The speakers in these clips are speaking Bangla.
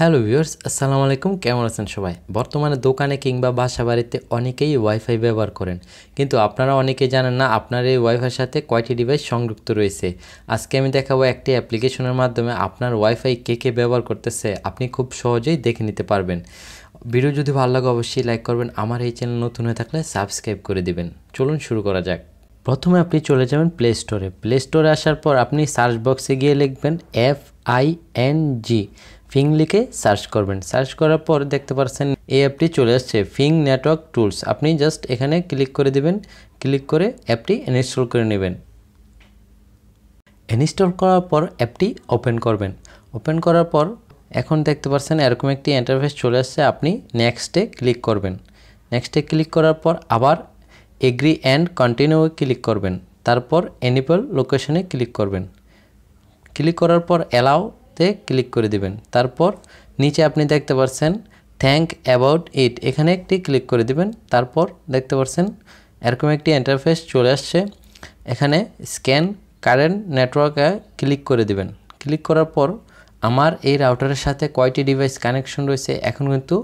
হ্যালো ভিউয়ার্স, আসসালামু আলাইকুম। কেমন আছেন সবাই? বর্তমানে দোকানে কিংবা বাসা বাড়িতে অনেকেই ওয়াইফাই ব্যবহার করেন, কিন্তু আপনারা অনেকেই জানেন না আপনার এই ওয়াইফাইয়ের সাথে কয়টি ডিভাইস সংযুক্ত রয়েছে। আজকে আমি দেখাবো একটি অ্যাপ্লিকেশনের মাধ্যমে আপনার ওয়াইফাই কে কে ব্যবহার করতেছে আপনি খুব সহজেই দেখে নিতে পারবেন। ভিডিও যদি ভালো লাগে অবশ্যই লাইক করবেন, আমার এই চ্যানেল নতুন হয়ে থাকলে সাবস্ক্রাইব করে দিবেন। চলুন শুরু করা যাক। প্রথমে আপনি চলে যাবেন প্লে স্টোরে আসার পর আপনি সার্চ বক্সে গিয়ে লিখবেন FING ফিং লিখে সার্চ করবেন। সার্চ করার পর দেখতে পাচ্ছেন এই অ্যাপটি চলে আসছে, ফিং নেটওয়ার্ক টুলস। আপনি জাস্ট এখানে ক্লিক করে দিবেন, ক্লিক করে অ্যাপটি ইনস্টল করে নেবেন। ইনস্টল করার পর অ্যাপটি ওপেন করবেন। ওপেন করার পর এখন দেখতে পাচ্ছেন এরকম একটি ইন্টারফেস চলে আসছে। আপনি নেক্সটে ক্লিক করবেন। নেক্সটে ক্লিক করার পর আবার এগ্রি অ্যান্ড কন্টিনিউ ক্লিক করবেন। তারপর এনেবল লোকেশনে ক্লিক করবেন। ক্লিক করার পর অ্যালাউতে ক্লিক করে দিবেন। তারপর নিচে আপনি দেখতে পাচ্ছেন থ্যাঙ্ক অ্যাবাউট ইট, এখানে একটি ক্লিক করে দিবেন। তারপর দেখতে পাচ্ছেন এরকম একটি ইন্টারফেস চলে আসছে। এখানে স্ক্যান কারেন্ট নেটওয়ার্কে ক্লিক করে দিবেন। ক্লিক করার পর আমার এই রাউটারের সাথে কয়টি ডিভাইস কানেকশন রয়েছে এখন কিন্তু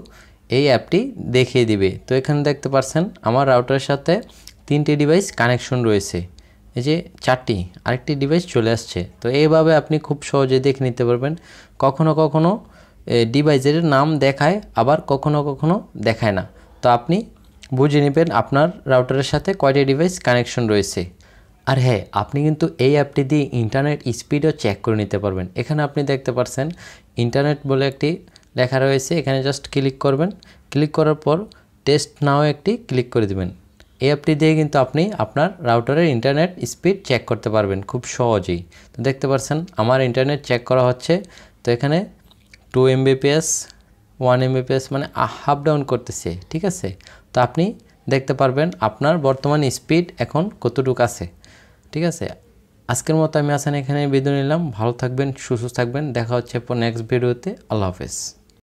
এই অ্যাপটি দেখিয়ে দিবে। তো এখানে দেখতে পাচ্ছেন আমার রাউটারের সাথে 3টি ডিভাইস কানেকশন রয়েছে, এই যে 4টি, আরেকটি ডিভাইস চলে আসছে। তো এইভাবে আপনি খুব সহজে দেখে নিতে পারবেন। কখনো কখনো ডিভাইসের নাম দেখায়, আবার কখনো কখনো দেখায় না। তো আপনি বুঝে নেবেন আপনার রাউটারের সাথে কয়টি ডিভাইস কানেকশন রয়েছে। আর হ্যাঁ, আপনি কিন্তু এই অ্যাপটি দিয়ে ইন্টারনেট স্পিডও চেক করে নিতে পারবেন। এখানে আপনি দেখতে পাচ্ছেন ইন্টারনেট বলে একটি লেখা রয়েছে, এখানে জাস্ট ক্লিক করবেন। ক্লিক করার পর টেস্ট নাও একটি ক্লিক করে দিবেন। এই অ্যাপটি দিয়ে কিন্তু আপনি আপনার রাউটারের ইন্টারনেট স্পিড চেক করতে পারবেন খুব সহজেই। তো দেখতে পাচ্ছেন আমার ইন্টারনেট চেক করা হচ্ছে। তো এখানে 2 Mbps 1 Mbps মানে আপ ডাউন করতেছে, ঠিক আছে। তো আপনি দেখতে পারবেন আপনার বর্তমান স্পিড এখন কতটুকু আছে, ঠিক আছে। আজকের মতো আমি এখানে বিদায় নিলাম। ভালো থাকবেন, সুস্থ থাকবেন। দেখা হচ্ছে নেক্সট ভিডিওতে। আল্লাহ হাফেজ।